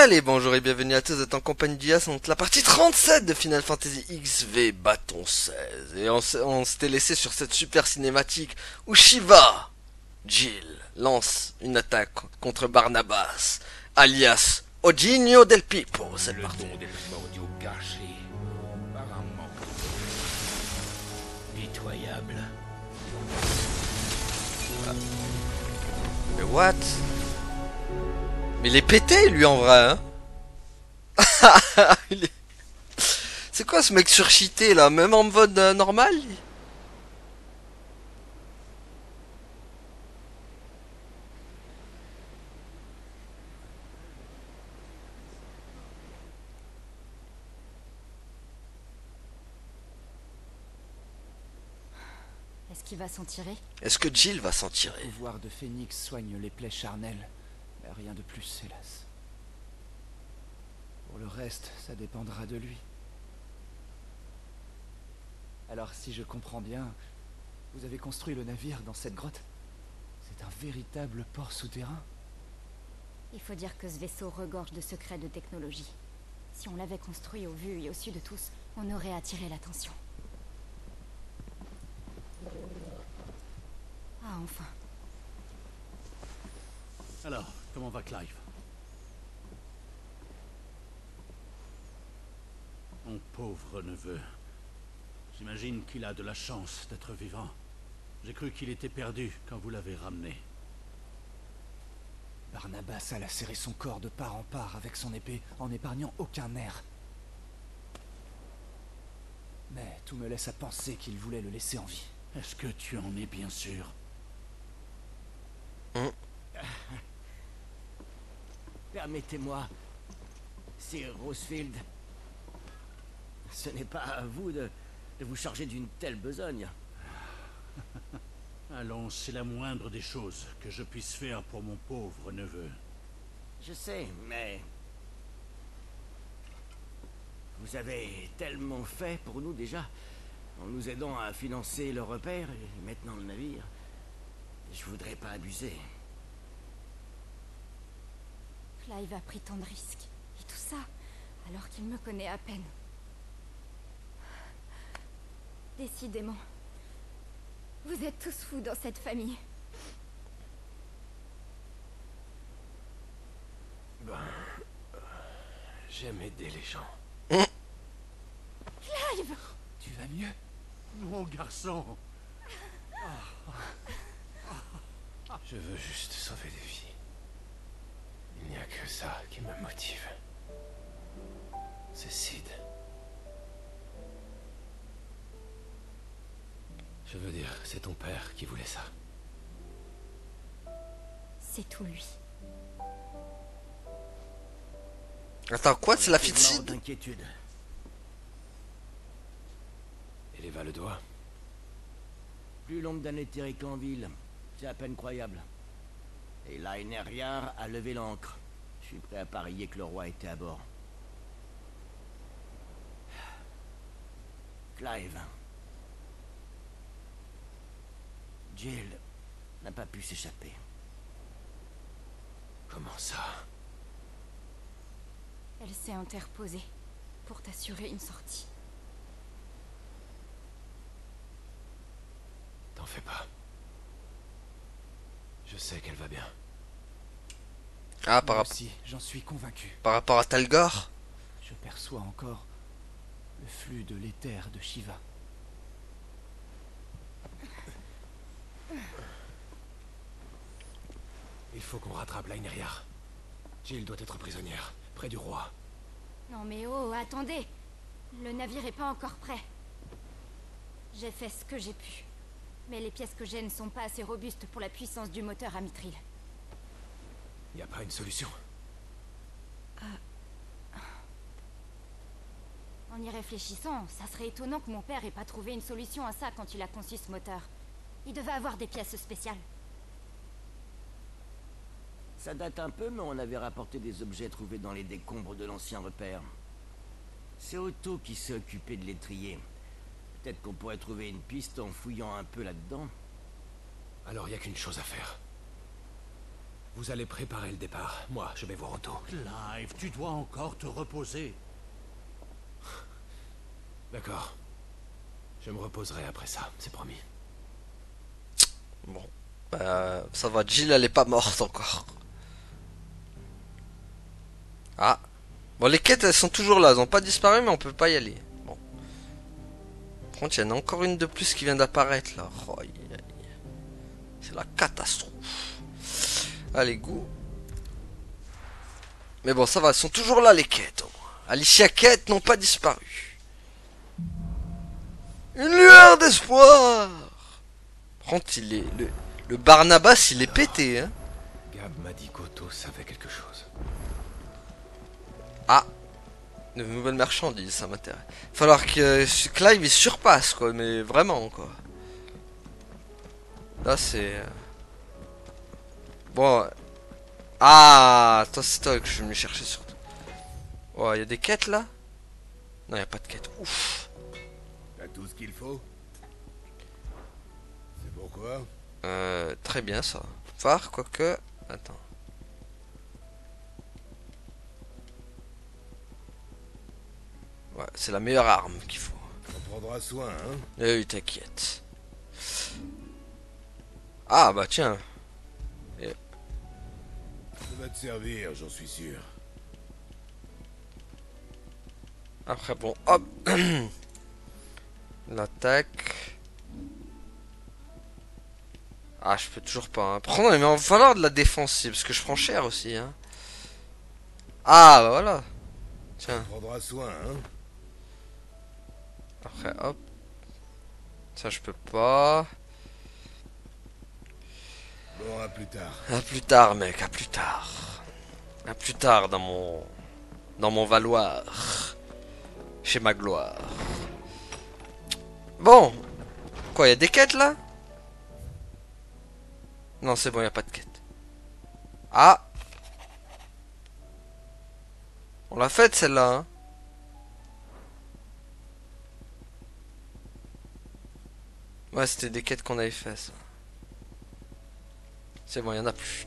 Allez, bonjour et bienvenue à tous, vous êtes en compagnie d'IA, c'est donc la partie 37 de Final Fantasy XV Bâton 16. Et on s'était laissé sur cette super cinématique où Shiva, Jill, lance une attaque contre Barnabas, alias Oginio del Pipo. C'est Le parti. don des primordiaux cachés par un manque pitoyable. Mais what? Mais il est pété lui en vrai, hein. Il est- C'est quoi ce mec surcheaté là, même en mode normal? Est-ce qu'il va s'en tirer? Est-ce que Jill va s'en Le tirer? pouvoir de Phénix soigne les plaies charnelles, mais rien de plus, hélas. Pour le reste, ça dépendra de lui. Alors, si je comprends bien, vous avez construit le navire dans cette grotte? C'est un véritable port souterrain? Il faut dire que ce vaisseau regorge de secrets de technologie. Si on l'avait construit au vu et au su de tous, on aurait attiré l'attention. Ah, enfin. Alors, comment va Clive? Mon pauvre neveu. J'imagine qu'il a de la chance d'être vivant. J'ai cru qu'il était perdu quand vous l'avez ramené. Barnabas a lacéré son corps de part en part avec son épée en n'épargnant aucun nerf. Mais tout me laisse à penser qu'il voulait le laisser en vie. Est-ce que tu en es bien sûr? Permettez-moi, Sir Rosefield. Ce n'est pas à vous de vous charger d'une telle besogne. Allons, c'est la moindre des choses que je puisse faire pour mon pauvre neveu. Je sais, mais... Vous avez tellement fait pour nous déjà, en nous aidant à financer le repère et maintenant le navire. Je voudrais pas abuser. Clive a pris tant de risques. Et tout ça, alors qu'il me connaît à peine. Décidément. Vous êtes tous fous dans cette famille. J'aime aider les gens. Clive! Tu vas mieux? Mon garçon! Je veux juste sauver des vies. Il n'y a que ça qui me motive. C'est Sid. Je veux dire, c'est ton père qui voulait ça. C'est tout lui. Attends, quoi? C'est la fille de Mort Sid? d'inquiétude. Éleva le doigt. Plus l'ombre d'un éthérique en ville. C'est à peine croyable. Et là, Einherjar a levé l'ancre. Je suis prêt à parier que le roi était à bord. Clive. Jill n'a pas pu s'échapper. Comment ça? Elle s'est interposée pour t'assurer une sortie. T'en fais pas. Je sais qu'elle va bien. Ah, Moi aussi, j'en suis convaincu. par rapport à Talgor? Je perçois encore le flux de l'éther de Shiva. Il faut qu'on rattrape l'Einherjar. Jill doit être prisonnière, près du roi. Non mais oh, attendez! Le navire est pas encore prêt. J'ai fait ce que j'ai pu. Mais les pièces que j'ai ne sont pas assez robustes pour la puissance du moteur à mitril. Y a pas une solution? En y réfléchissant, ça serait étonnant que mon père ait pas trouvé une solution à ça quand il a conçu ce moteur. Il devait avoir des pièces spéciales. Ça date un peu, mais on avait rapporté des objets trouvés dans les décombres de l'ancien repère. C'est Otto qui s'est occupé de les trier. Peut-être qu'on pourrait trouver une piste en fouillant un peu là-dedans. Alors y a qu'une chose à faire. Vous allez préparer le départ. Moi, je vais voir Otto. Clive, tu dois encore te reposer. D'accord. Je me reposerai après ça, c'est promis. Bon. Ça va, Jill, elle est pas morte encore. Ah. Bon, les quêtes, elles sont toujours là. Elles ont pas disparu, mais on peut pas y aller. Bon. Par contre, il y en a encore une de plus qui vient d'apparaître, là. Oh, aïe, aïe. C'est la catastrophe. Allez, go. Mais bon, ça va. Elles sont toujours là, les quêtes. Au moins. Alicia quêtes n'ont pas disparu. Une lueur d'espoir. Par contre, il est... Le Barnabas, il est pété, hein. Gab m'a dit qu'Otto savait quelque chose. Ah, de nouvelles marchandises, ça m'intéresse. Falloir que Clive il surpasse, quoi, mais vraiment, quoi. Là, c'est... Bon... Ah, toi, c'est toi que je vais me chercher surtout. Oh, il y a des quêtes, là? Non, il n'y a pas de quête. Ouf. T'as tout ce qu'il faut? C'est pourquoi? Très bien, ça. Phare, quoique... Attends. Ouais, c'est la meilleure arme qu'il faut. On prendra soin, hein? Eh oui, t'inquiète. Ah, bah tiens. Ça va te servir, j'en suis sûr. Après, bon, hop. L'attaque. Ah, je peux toujours pas. Hein. Prendre, mais il va falloir de la défensive, parce que je prends cher aussi. Hein. Ah, bah voilà. Tiens. On prendra soin, hein? Après, hop. Ça, je peux pas. Bon, à plus tard. À plus tard, mec, à plus tard. À plus tard dans mon valoir. Chez ma gloire. Bon. Quoi, il y a des quêtes là? Non, c'est bon, il n'y a pas de quête. Ah. On l'a faite celle-là, hein. Ouais, c'était des quêtes qu'on avait fait, ça. C'est bon, il y en a plus.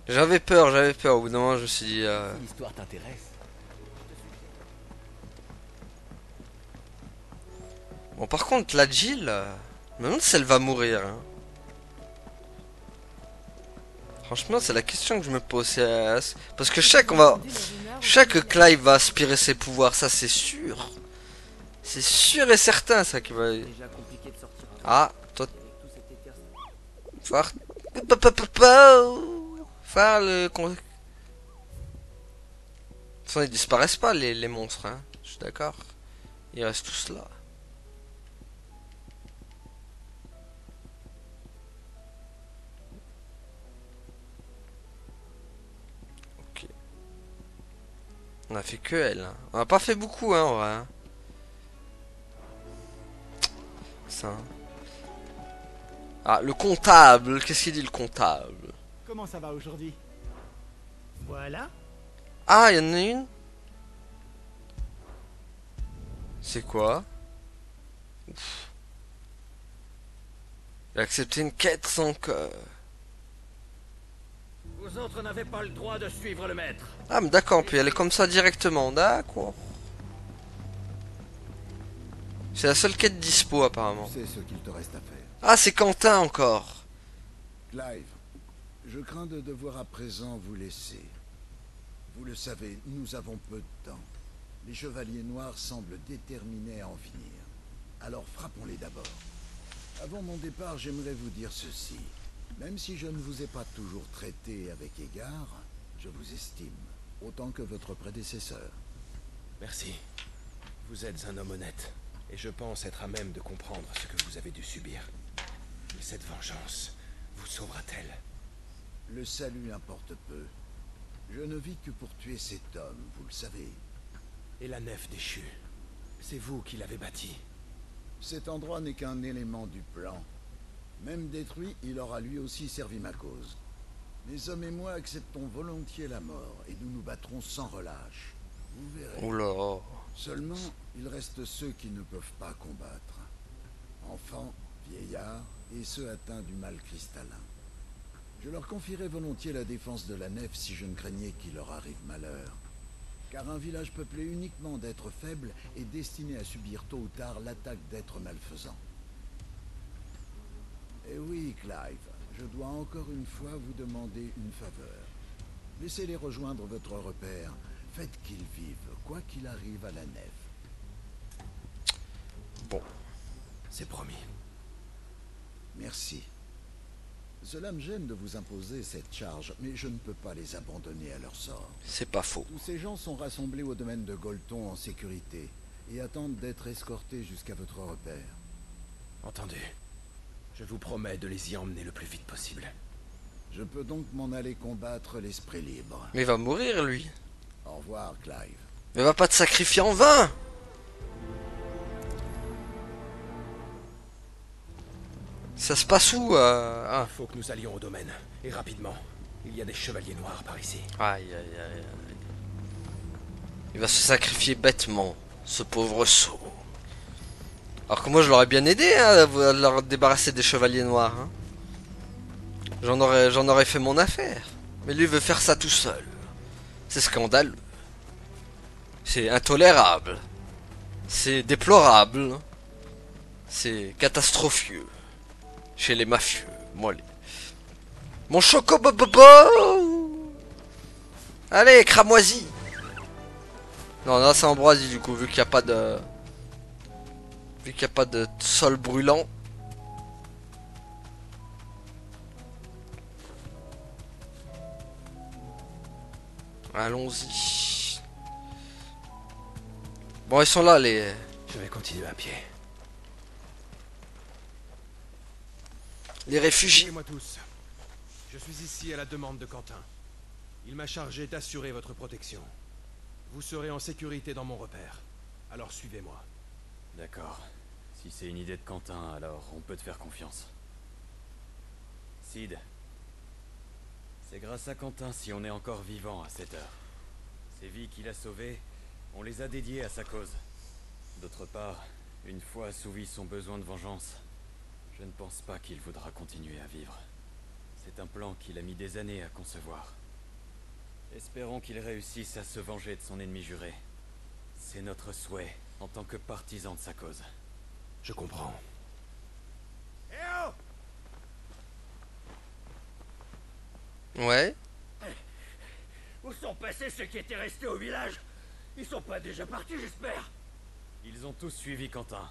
J'avais peur. Au bout d'un moment, je me suis dit... L'histoire t'intéresse? Bon, par contre, la Jill... je me demande si elle va mourir. Hein. Franchement, c'est la question que je me pose. Parce que je sais qu'on va... Je sais que Clive va aspirer ses pouvoirs, ça c'est sûr. C'est sûr et certain, ça qui va... Déjà compliqué de sortir un Ah, toi... avec tout cet écart. Faire... Faire le... De toute façon, ils disparaissent pas, les monstres, hein. Je suis d'accord. Ils restent tous là. Ok. On a fait que elle. Hein. On a pas fait beaucoup, hein, en vrai. Hein. Ça. Ah, le comptable. Qu'est-ce qu'il dit, le comptable? Comment ça va aujourd'hui? Voilà. Ah, il y en a une. C'est quoi? Ouf. Il a accepté une quête sans cœur. Vous autres n'avez pas le droit de suivre le maître. Ah, mais d'accord, on peut y aller comme ça directement. D'accord. C'est la seule quête dispo, apparemment. C'est ce qu'il te reste à faire. Ah, c'est Quentin encore. Clive, je crains de devoir à présent vous laisser. Vous le savez, nous avons peu de temps. Les chevaliers noirs semblent déterminés à en finir. Alors frappons-les d'abord. Avant mon départ, j'aimerais vous dire ceci. Même si je ne vous ai pas toujours traité avec égard, je vous estime, autant que votre prédécesseur. Merci. Vous êtes un homme honnête, et je pense être à même de comprendre ce que vous avez dû subir. Mais cette vengeance vous sauvera-t-elle? Le salut importe peu. Je ne vis que pour tuer cet homme, vous le savez. Et la nef déchue, c'est vous qui l'avez bâtie. Cet endroit n'est qu'un élément du plan. Même détruit, il aura lui aussi servi ma cause. Mes hommes et moi acceptons volontiers la mort, et nous nous battrons sans relâche. Vous verrez. Oula. Seulement, il reste ceux qui ne peuvent pas combattre. égards et ceux atteints du mal cristallin. Je leur confierais volontiers la défense de la nef si je ne craignais qu'il leur arrive malheur. Car un village peuplé uniquement d'êtres faibles est destiné à subir tôt ou tard l'attaque d'êtres malfaisants. Et oui, Clive, je dois encore une fois vous demander une faveur. Laissez-les rejoindre votre repère. Faites qu'ils vivent, quoi qu'il arrive à la nef. Bon. C'est promis. Merci. Cela me gêne de vous imposer cette charge, mais je ne peux pas les abandonner à leur sort. C'est pas faux. Tous ces gens sont rassemblés au domaine de Golton en sécurité et attendent d'être escortés jusqu'à votre repère. Entendu. Je vous promets de les y emmener le plus vite possible. Je peux donc m'en aller combattre l'esprit libre. Mais il va mourir, lui. Au revoir, Clive. Mais va pas te sacrifier en vain. Ça se passe où Il faut que nous allions au domaine, et rapidement. Il y a des chevaliers noirs par ici. Aïe, aïe, aïe, aïe. Il va se sacrifier bêtement, ce pauvre sot. Alors que moi, je l'aurais bien aidé à leur débarrasser des chevaliers noirs. Hein. J'en aurais fait mon affaire. Mais lui veut faire ça tout seul. C'est scandaleux. C'est intolérable. C'est déplorable. C'est catastrophieux. Chez les mafieux. Moi, mon chocobobobo. Allez, cramoisi. Non, là c'est ambroisie du coup, vu qu'il n'y a pas de... Vu qu'il n'y a pas de sol brûlant. Allons-y. Bon, ils sont là, les... Je vais continuer à pied. Les réfugiés. Suivez-moi tous. Je suis ici à la demande de Quentin. Il m'a chargé d'assurer votre protection. Vous serez en sécurité dans mon repère. Alors suivez-moi. D'accord. Si c'est une idée de Quentin, alors on peut te faire confiance. Sid. C'est grâce à Quentin si on est encore vivant à cette heure. Ces vies qu'il a sauvées, on les a dédiées à sa cause. D'autre part, une fois assouvi son besoin de vengeance, je ne pense pas qu'il voudra continuer à vivre. C'est un plan qu'il a mis des années à concevoir. Espérons qu'il réussisse à se venger de son ennemi juré. C'est notre souhait en tant que partisan de sa cause. Je comprends. Eh oh! Ouais. Où sont passés ceux qui étaient restés au village? Ils sont pas déjà partis, j'espère? Ils ont tous suivi Quentin.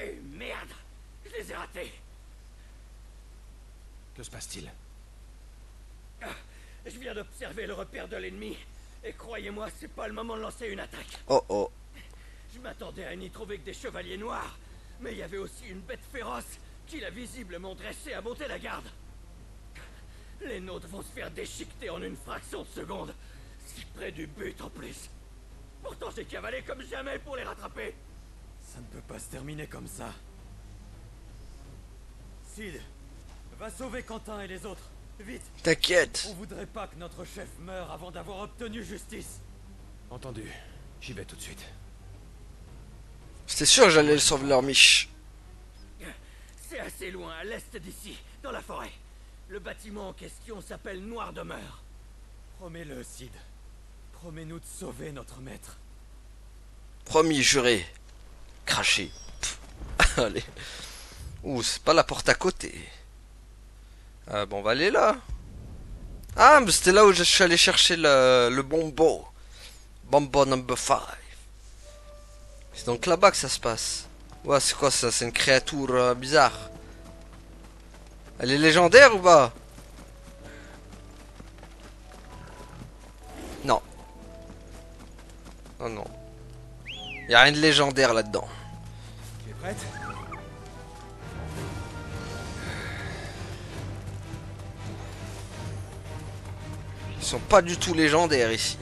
Eh merde! Je les ai ratés! Que se passe-t-il? Je viens d'observer le repère de l'ennemi. Et croyez-moi, c'est pas le moment de lancer une attaque. Oh oh. Je m'attendais à n'y trouver que des chevaliers noirs. Mais il y avait aussi une bête féroce qui l'a visiblement dressée à monter la garde. Les nôtres vont se faire déchiqueter en une fraction de seconde. Si près du but en plus. Pourtant j'ai cavalé comme jamais pour les rattraper. Ça ne peut pas se terminer comme ça. Sid, va sauver Quentin et les autres. Vite. T'inquiète. On voudrait pas que notre chef meure avant d'avoir obtenu justice. Entendu. J'y vais tout de suite. C'était sûr que j'allais sauver leur miche. C'est assez loin, à l'est d'ici, dans la forêt. Le bâtiment en question s'appelle Noir Demeure. Promets-le, Sid. Promets-nous de sauver notre maître. Promis, juré. Craché. Pff. Allez. Ouh, c'est pas la porte à côté. Bon, on va aller là. Ah, mais c'était là où je suis allé chercher le bonbon. Bonbon number 5. C'est donc là-bas que ça se passe. Ouais, c'est quoi ça? C'est une créature bizarre. Elle est légendaire ou pas? Non. Oh non. Y a rien de légendaire là-dedans. Tu es prête? Ils sont pas du tout légendaires ici.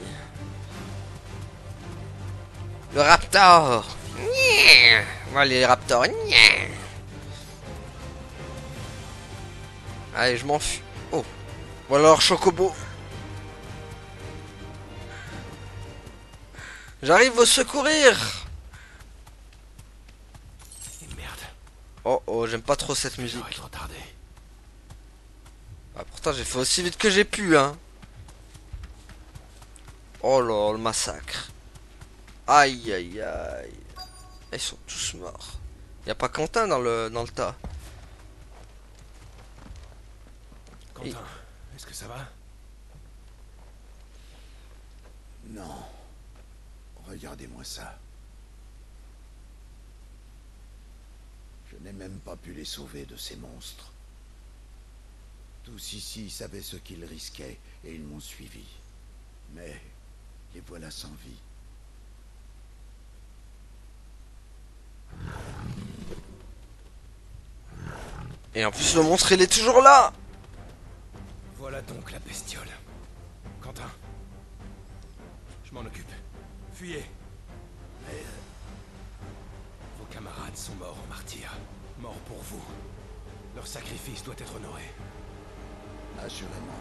Le raptor. Nya. Voilà les raptors. Nya. Allez, je m'enfuis. Oh. Ou alors Chocobo. J'arrive au secourir. Et merde. Oh oh, j'aime pas trop cette musique. J'aurais trop tardé. Ah, pourtant j'ai fait aussi vite que j'ai pu, hein. Oh là, le massacre. Aïe aïe aïe. Ils sont tous morts. Y a pas Quentin dans le tas. Quentin, est-ce que ça va? Non. Regardez-moi ça. Je n'ai même pas pu les sauver de ces monstres. Tous ici savaient ce qu'ils risquaient et ils m'ont suivi. Mais les voilà sans vie. Et en plus le monstre il est toujours là. Voilà donc la bestiole. Quentin. Je m'en occupe. Fuyez. Mais... vos camarades sont morts en martyrs. Morts pour vous. Leur sacrifice doit être honoré. Assurément.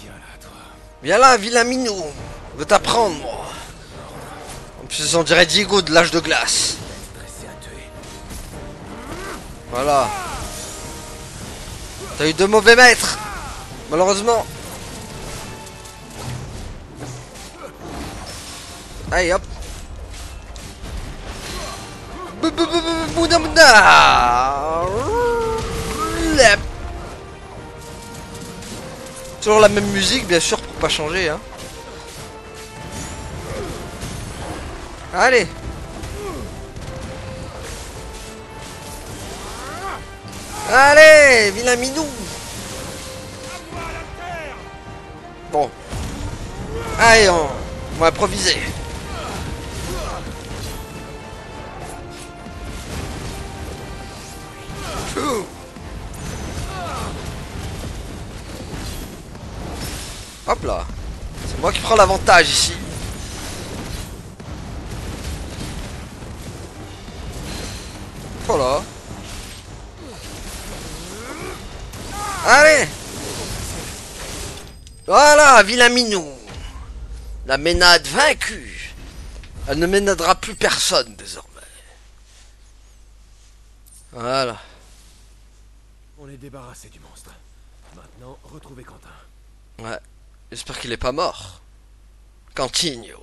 Viens là, toi. Viens là, vilain minou. Je veux t'apprendre, moi. En plus on dirait Diego de l'âge de glace. Dressé à tuer. Voilà. T'as eu 2 mauvais maîtres. Malheureusement. Allez hop. Bouda bouda. Toujours la même musique, bien sûr, pour pas changer, hein. Allez. Allez, vilain minou. Bon. Allez, on va improviser. Hop là. C'est moi qui prends l'avantage ici. Voilà. Allez. Voilà, vilain minou. La ménade vaincue. Elle ne ménadera plus personne désormais. Voilà. On est débarrassé du monstre. Maintenant, retrouvez Quentin. Ouais. J'espère qu'il est pas mort. Cantigno.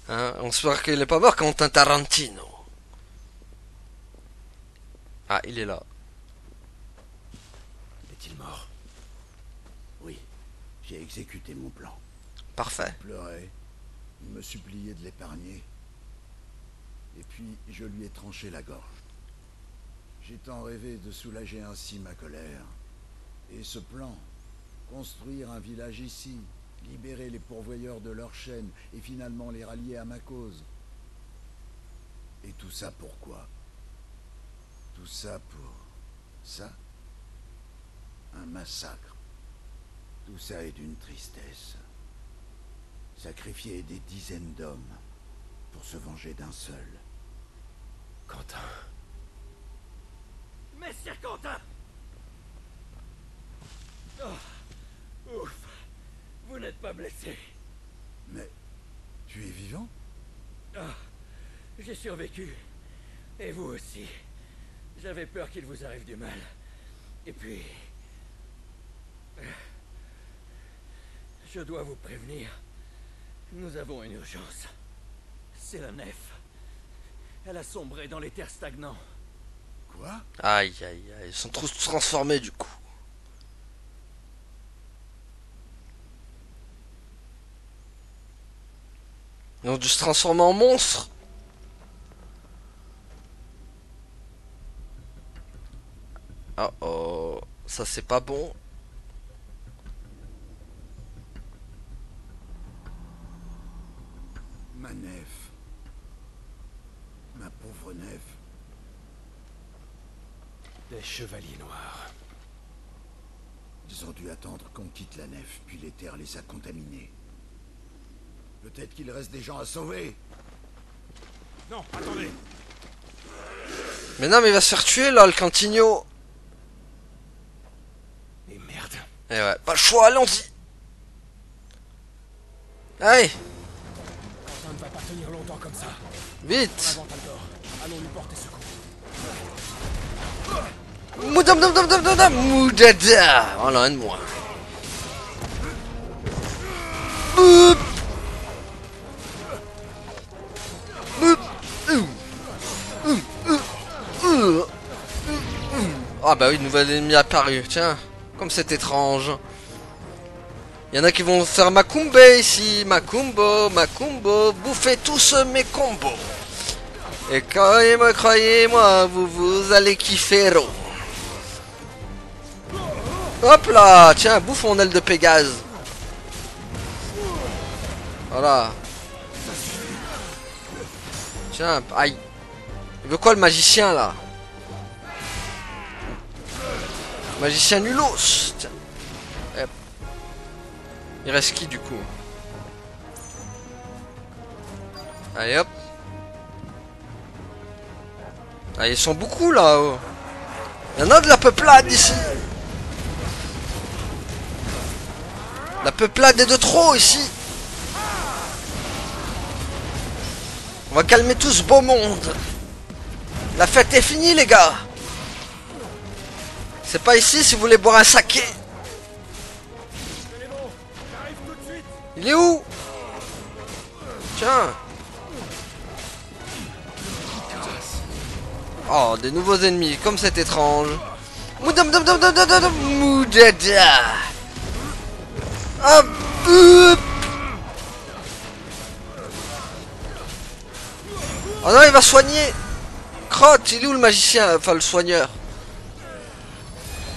Hein, on espère qu'il est pas mort, Quentin Tarantino. Ah, il est là. Est-il mort? Oui, j'ai exécuté mon plan. Parfait. Il pleurait. Il me suppliait de l'épargner. Et puis, je lui ai tranché la gorge. J'ai tant rêvé de soulager ainsi ma colère. Et ce plan, construire un village ici, libérer les pourvoyeurs de leur chaîne et finalement les rallier à ma cause. Et tout ça pourquoi? Tout ça pour... ça? Un massacre. Tout ça est d'une tristesse. Sacrifier des dizaines d'hommes pour se venger d'un seul. Quentin. Messire Quentin! Oh, ouf. Vous n'êtes pas blessé. Mais... tu es vivant? Ah, j'ai survécu. Et vous aussi. J'avais peur qu'il vous arrive du mal. Et puis... je dois vous prévenir. Nous avons une urgence. C'est la nef. Elle a sombré dans les terres stagnants. Quoi? Aïe aïe aïe, ils sont tous transformés du coup. Ils ont dû se transformer en monstres. Oh oh, ça c'est pas bon. Ma nef. Ma pauvre nef. Des chevaliers noirs. Ils ont dû attendre qu'on quitte la nef, puis les terres les a contaminés. Peut-être qu'il reste des gens à sauver. Non, attendez. Mais non mais il va se faire tuer là, le Cantigno. Et merde. Eh ouais, pas le choix, allons-y. Allez. Quentin ne va pas tenir longtemps comme ça. Vite. Avant Taldor, allons lui porter secours. Moudada. Voilà, un de moins. Boop. Boop. Ah bah oui, nouvel ennemi apparu. Tiens, comme c'est étrange. Il y en a qui vont faire Macumbe ici. Macumbo, bouffez tous mes combos. Et croyez-moi, vous allez kiffer. Hop là, tiens, bouffe mon aile de Pégase. Voilà. Tiens, aïe. Il veut quoi le magicien là? Magicien nulos. Tiens. Hop. Il reste qui du coup? Allez hop. Ah, ils sont beaucoup là-haut. Il y en a de la peuplade ici. La peuplade est de trop ici. On va calmer tout ce beau monde. La fête est finie les gars. C'est pas ici si vous voulez boire un saké. Il est où? Tiens. Oh, des nouveaux ennemis, comme c'est étrange. Moudada. Hop. Oh non, il va soigner. Crotte, il est où le magicien? Enfin, le soigneur.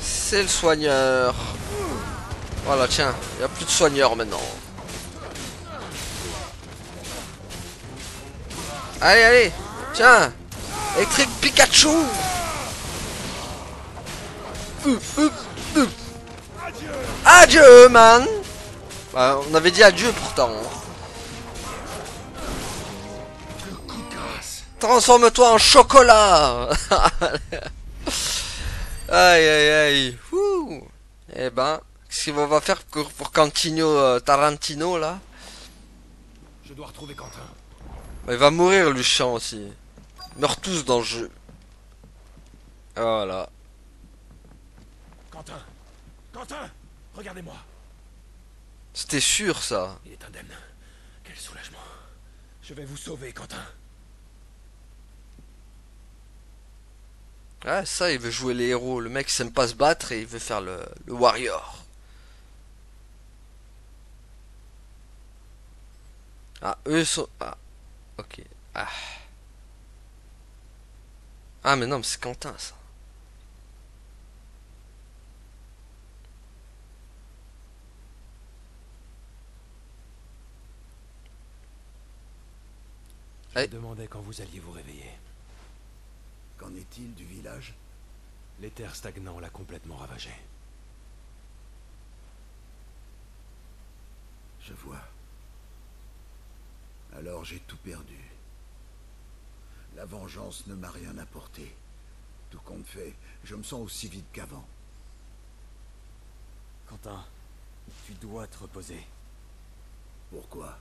C'est le soigneur. Voilà, tiens, il n'y a plus de soigneur maintenant. Allez, tiens. Électrique Pikachu. Adieu, man. Bah, on avait dit adieu pourtant. Transforme-toi en chocolat. Aïe. Ouh. Eh ben, qu'est-ce qu'on va faire pour Tarantino là? Je dois retrouver Quentin. Il va mourir Lucien aussi. Ils meurent tous dans le jeu. Voilà. Quentin, regardez-moi. C'était sûr ça. Il est indemne. Quel soulagement. Je vais vous sauver, Quentin. Ah ça, il veut jouer les héros. Le mec s'aime pas se battre et il veut faire le warrior. Ah, eux sont... Ah, ok. Ah mais non, mais c'est Quentin ça. Je me demandais quand vous alliez vous réveiller. Qu'en est-il du village? L'éther stagnant l'a complètement ravagé. Je vois. Alors j'ai tout perdu. La vengeance ne m'a rien apporté. Tout compte fait, je me sens aussi vide qu'avant. Quentin, tu dois te reposer. Pourquoi?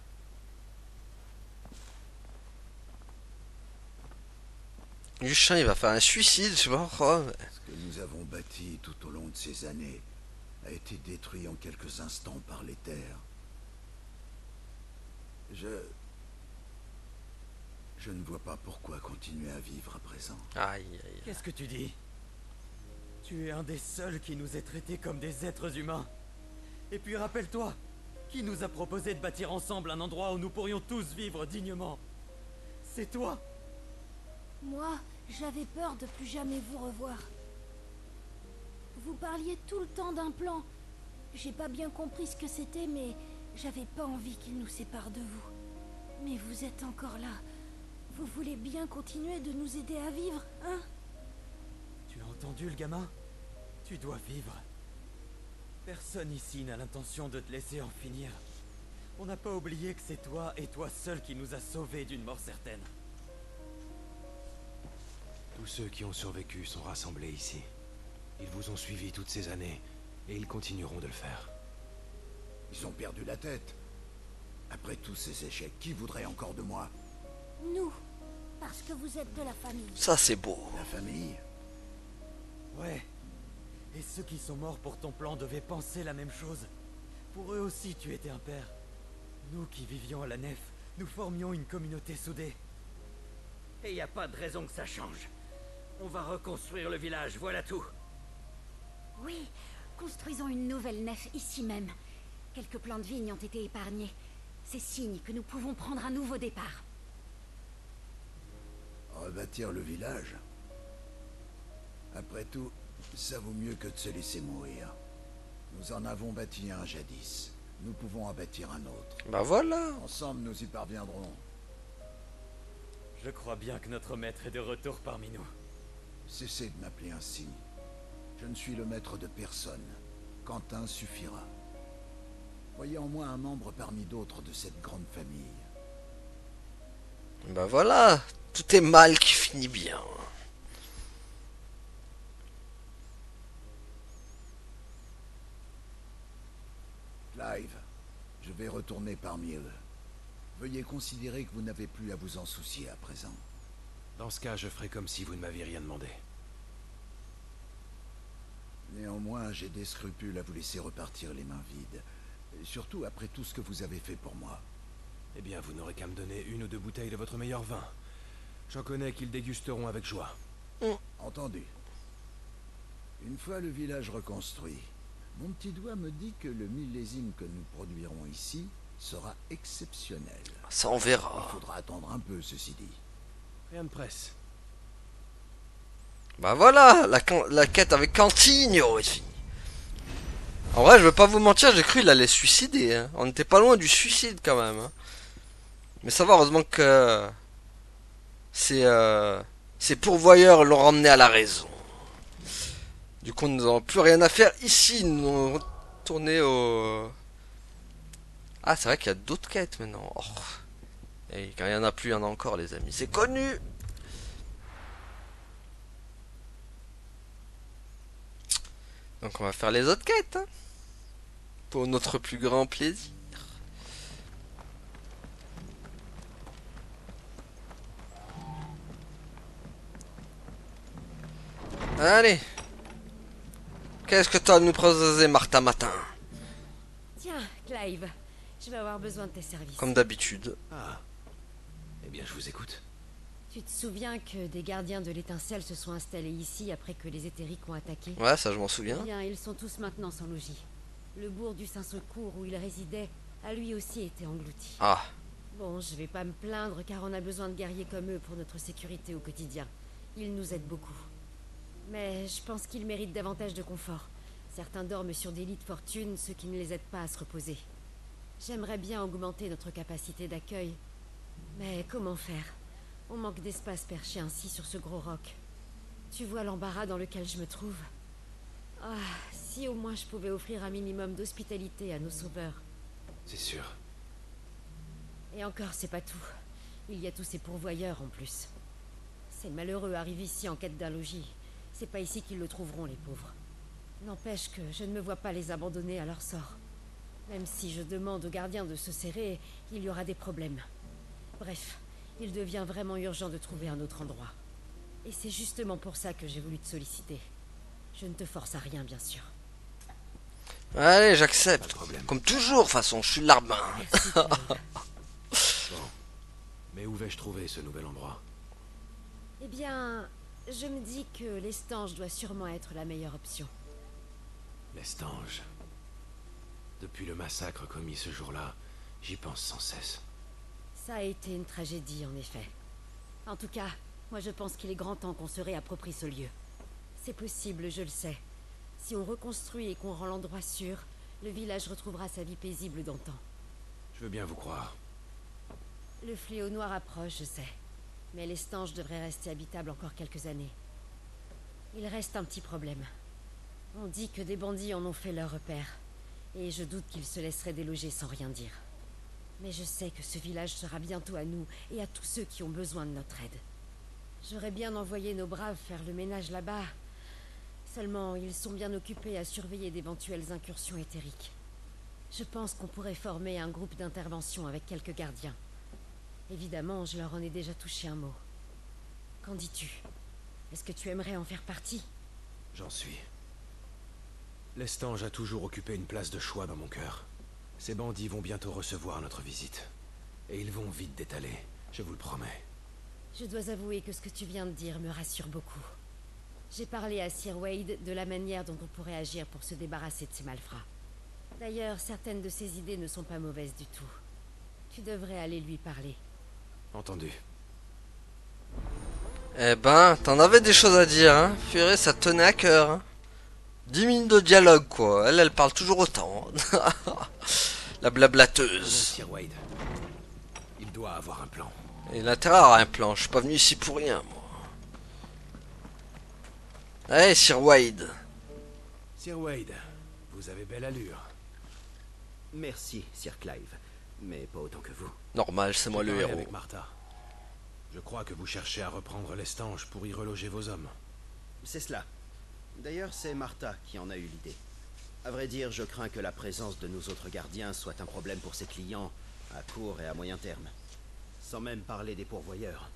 Lucien, il va faire un suicide, je sais pas pourquoi. Ce que nous avons bâti tout au long de ces années a été détruit en quelques instants par l'éther. Je ne vois pas pourquoi continuer à vivre à présent. Aïe. Qu'est-ce que tu dis? Tu es un des seuls qui nous ait traités comme des êtres humains. Et puis rappelle-toi, qui nous a proposé de bâtir ensemble un endroit où nous pourrions tous vivre dignement? C'est toi. Moi, j'avais peur de plus jamais vous revoir. Vous parliez tout le temps d'un plan. J'ai pas bien compris ce que c'était, mais j'avais pas envie qu'il nous sépare de vous. Mais vous êtes encore là. Vous voulez bien continuer de nous aider à vivre, hein? Tu as entendu le gamin? Tu dois vivre. Personne ici n'a l'intention de te laisser en finir. On n'a pas oublié que c'est toi et toi seul qui nous a sauvés d'une mort certaine. Tous ceux qui ont survécu sont rassemblés ici. Ils vous ont suivi toutes ces années, et ils continueront de le faire. Ils ont perdu la tête. Après tous ces échecs, qui voudrait encore de moi? Nous. Parce que vous êtes de la famille. Ça, c'est beau. La famille? Ouais. Et ceux qui sont morts pour ton plan devaient penser la même chose. Pour eux aussi, tu étais un père. Nous qui vivions à la nef, nous formions une communauté soudée. Et y a pas de raison que ça change. On va reconstruire le village, voilà tout. Oui, construisons une nouvelle nef ici même. Quelques plants de vigne ont été épargnés. C'est signe que nous pouvons prendre un nouveau départ. Rebâtir le village? Après tout, ça vaut mieux que de se laisser mourir. Nous en avons bâti un jadis. Nous pouvons en bâtir un autre. Bah voilà. Ensemble, nous y parviendrons. Je crois bien que notre maître est de retour parmi nous. Cessez de m'appeler ainsi. Je ne suis le maître de personne. Quentin suffira. Voyez en moi un membre parmi d'autres de cette grande famille. Bah voilà. Tout est mal qui finit bien. Clive, je vais retourner parmi eux. Veuillez considérer que vous n'avez plus à vous en soucier à présent. Dans ce cas, je ferai comme si vous ne m'aviez rien demandé. Néanmoins, j'ai des scrupules à vous laisser repartir les mains vides. Surtout après tout ce que vous avez fait pour moi. Eh bien, vous n'aurez qu'à me donner une ou deux bouteilles de votre meilleur vin. J'en connais qu'ils dégusteront avec joie. Entendu. Une fois le village reconstruit, mon petit doigt me dit que le millésime que nous produirons ici sera exceptionnel. Ça, on Il verra. faudra attendre un peu, ceci dit. Rien de presse. Bah voilà, la quête avec Cantigno est finie. En vrai, je veux pas vous mentir, j'ai cru qu'il allait se suicider. Hein. On n'était pas loin du suicide quand même. Hein. Mais ça va, heureusement que ces pourvoyeurs l'ont ramené à la raison. Du coup, nous n'avons plus rien à faire ici. Nous allons retourner au... Ah, c'est vrai qu'il y a d'autres quêtes maintenant. Oh. Et quand il y en a plus, il y en a encore, les amis. C'est connu. Donc on va faire les autres quêtes. Hein. Pour notre plus grand plaisir. Allez. Qu'est-ce que tu as à nous proposer, Martha, matin? Tiens, Clive, je vais avoir besoin de tes services. Comme d'habitude. Ah. Eh bien, je vous écoute. Tu te souviens que des gardiens de l'étincelle se sont installés ici après que les éthériques ont attaqué? Ouais, ça je m'en Eh souviens. bien, ils sont tous maintenant sans logis. Le bourg du Saint-Secours où ils résidaient a lui aussi été englouti. Ah. Bon, je vais pas me plaindre car on a besoin de guerriers comme eux pour notre sécurité au quotidien. Ils nous aident beaucoup. Mais je pense qu'ils méritent davantage de confort. Certains dorment sur des lits de fortune, ceux qui ne les aident pas à se reposer. J'aimerais bien augmenter notre capacité d'accueil. Mais comment faire? On manque d'espace perché ainsi sur ce gros roc. Tu vois l'embarras dans lequel je me trouve? Ah, si au moins je pouvais offrir un minimum d'hospitalité à nos sauveurs. C'est sûr. Et encore, c'est pas tout. Il y a tous ces pourvoyeurs en plus. Ces malheureux arrivent ici en quête d'un logis. C'est pas ici qu'ils le trouveront, les pauvres. N'empêche que je ne me vois pas les abandonner à leur sort. Même si je demande aux gardiens de se serrer, il y aura des problèmes. Bref, il devient vraiment urgent de trouver un autre endroit. Et c'est justement pour ça que j'ai voulu te solliciter. Je ne te force à rien, bien sûr. Allez, Pas de j'accepte. problème. Comme toujours, de toute façon, je suis le larbin. Merci, Clive. Bon. Mais où vais-je trouver ce nouvel endroit? Eh bien, je me dis que l'estange doit sûrement être la meilleure option. L'estange. Depuis le massacre commis ce jour-là, j'y pense sans cesse. Ça a été une tragédie, en effet. En tout cas, moi je pense qu'il est grand temps qu'on se réapproprie ce lieu. C'est possible, je le sais. Si on reconstruit et qu'on rend l'endroit sûr, le village retrouvera sa vie paisible d'antan. Je veux bien vous croire. Le fléau noir approche, je sais. Mais l'estange devrait rester habitable encore quelques années. Il reste un petit problème. On dit que des bandits en ont fait leur repère. Et je doute qu'ils se laisseraient déloger sans rien dire. Mais je sais que ce village sera bientôt à nous et à tous ceux qui ont besoin de notre aide. J'aurais bien envoyé nos braves faire le ménage là-bas. Seulement, ils sont bien occupés à surveiller d'éventuelles incursions éthériques. Je pense qu'on pourrait former un groupe d'intervention avec quelques gardiens. Évidemment, je leur en ai déjà touché un mot. Qu'en dis-tu? Est-ce que tu aimerais en faire partie? J'en suis. L'Estange a toujours occupé une place de choix dans mon cœur. Ces bandits vont bientôt recevoir notre visite. Et ils vont vite détaler, je vous le promets. Je dois avouer que ce que tu viens de dire me rassure beaucoup. J'ai parlé à Sir Wade de la manière dont on pourrait agir pour se débarrasser de ces malfrats. D'ailleurs, certaines de ses idées ne sont pas mauvaises du tout. Tu devrais aller lui parler. Entendu. Eh ben, t'en avais des choses à dire, hein. Purée, ça te tenait à cœur, hein. 10 minutes de dialogue, quoi. Elle parle toujours autant. La blablateuse. Sir Wade. Il doit avoir un plan. Et l'intérêt à un plan. Je suis pas venu ici pour rien, moi. Allez, Sir Wade. Sir Wade, vous avez belle allure. Merci, Sir Clive. Mais pas autant que vous. Normal, c'est moi J'ai le parlé héros. avec Martha. Je crois que vous cherchez à reprendre l'Estange pour y reloger vos hommes. C'est cela. D'ailleurs, c'est Martha qui en a eu l'idée. À vrai dire, je crains que la présence de nos autres gardiens soit un problème pour ses clients, à court et à moyen terme. Sans même parler des pourvoyeurs.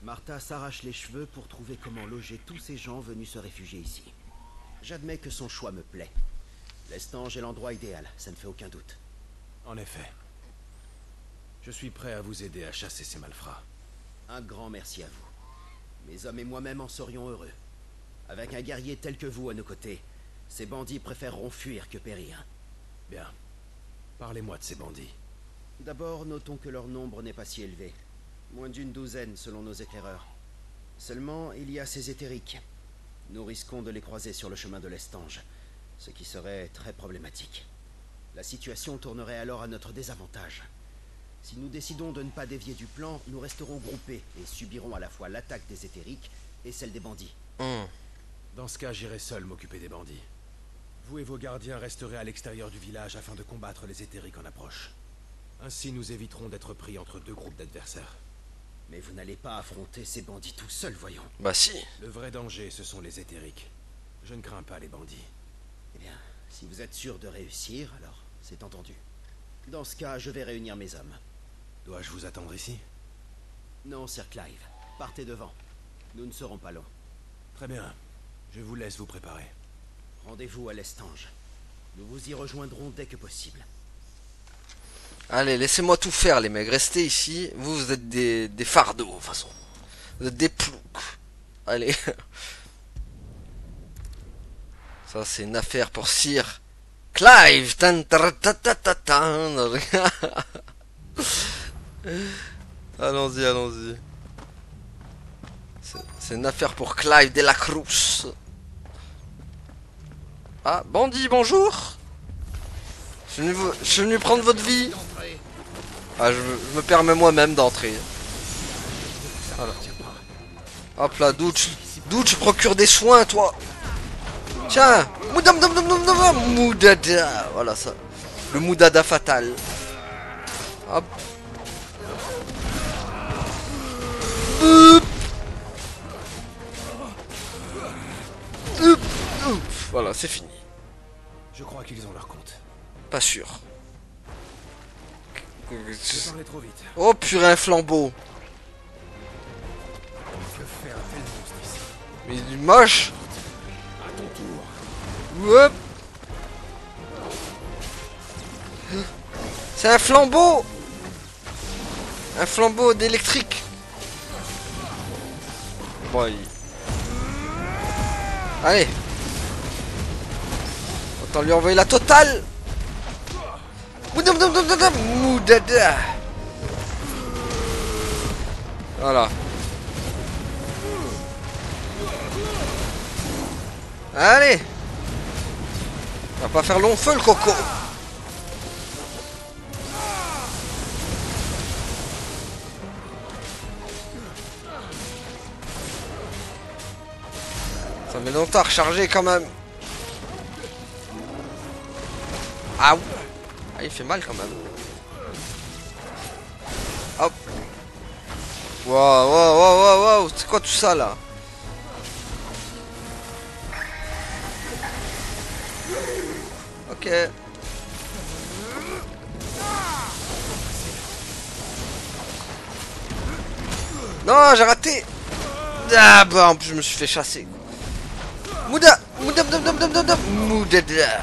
Martha s'arrache les cheveux pour trouver comment loger tous ces gens venus se réfugier ici. J'admets que son choix me plaît. L'Estange est l'endroit idéal, ça ne fait aucun doute. En effet. Je suis prêt à vous aider à chasser ces malfrats. Un grand merci à vous. Mes hommes et moi-même en serions heureux. Avec un guerrier tel que vous à nos côtés, ces bandits préféreront fuir que périr. Bien. Parlez-moi de ces bandits. D'abord, notons que leur nombre n'est pas si élevé. Moins d'une douzaine selon nos éclaireurs. Seulement, il y a ces éthériques. Nous risquons de les croiser sur le chemin de l'Estange, ce qui serait très problématique. La situation tournerait alors à notre désavantage. Si nous décidons de ne pas dévier du plan, nous resterons groupés et subirons à la fois l'attaque des éthériques et celle des bandits. Dans ce cas, j'irai seul m'occuper des bandits. Vous et vos gardiens resterez à l'extérieur du village afin de combattre les éthériques en approche. Ainsi, nous éviterons d'être pris entre deux groupes d'adversaires. Mais vous n'allez pas affronter ces bandits tout seuls, voyons. Bah si. Le vrai danger, ce sont les éthériques. Je ne crains pas les bandits. Eh bien, si vous êtes sûr de réussir, alors c'est entendu. Dans ce cas, je vais réunir mes hommes. Dois-je vous attendre ici? Non, Sir Clive. Partez devant. Nous ne serons pas longs. Très bien. Je vous laisse vous préparer. Rendez-vous à l'Estange. Nous vous y rejoindrons dès que possible. Allez, laissez-moi tout faire, les mecs. Restez ici. Vous êtes des fardeaux, de toute façon. Vous êtes des ploucs. Allez. Ça, c'est une affaire pour Sir Clive. Allons-y, allons-y. C'est une affaire pour Clive de la Cruz. Ah, bandit, bonjour. Je suis venu prendre votre vie. Ah, je me permets moi-même d'entrer. Voilà. Hop là, Douche. Douche, procure des soins, toi. Tiens. Moudada. Voilà ça. Le Moudada fatal. Hop. Voilà, c'est fini. Je crois qu'ils ont leur compte. Pas sûr. Je parlais trop vite. Oh purée, un flambeau. Que fait un tel monstre ici? Mais il est moche. À ton tour. Hop. C'est un flambeau. Un flambeau d'électrique. Bon, allez. Autant lui envoyer la totale. Moudada. Voilà. Allez. On va pas faire long feu le coco. Ça met longtemps à recharger quand même. Ah, ah, il fait mal quand même. Hop. Waouh, waouh, waouh, waouh, c'est quoi tout ça là? Ok. Non, j'ai raté. Ah bah en plus je me suis fait chasser. Mouda, Mouda, Mouda, Mouda, Mouda, Mouda.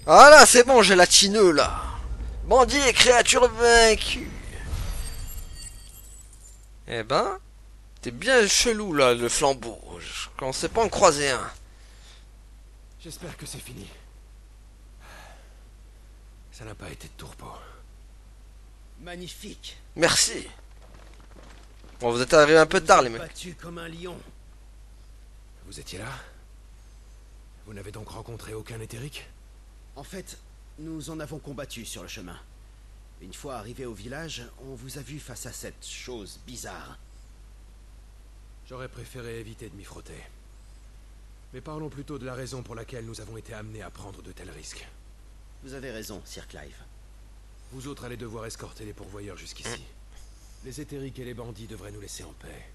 Voilà, c'est bon, j'ai la tineux là. Bandit et créature vaincue. Eh ben, t'es bien chelou là, le flambeau. Je commençais pas à en croiser un. J'espère que c'est fini. Ça n'a pas été de tout repos. Magnifique. Merci. Bon, vous êtes arrivés un peu tard, les mecs. Battu comme un lion. Vous étiez là? Vous n'avez donc rencontré aucun éthérique? En fait, nous en avons combattu sur le chemin. Une fois arrivé au village, on vous a vu face à cette chose bizarre. J'aurais préféré éviter de m'y frotter. Mais parlons plutôt de la raison pour laquelle nous avons été amenés à prendre de tels risques. Vous avez raison, Sir Clive. Vous autres allez devoir escorter les pourvoyeurs jusqu'ici. Les éthériques et les bandits devraient nous laisser en paix.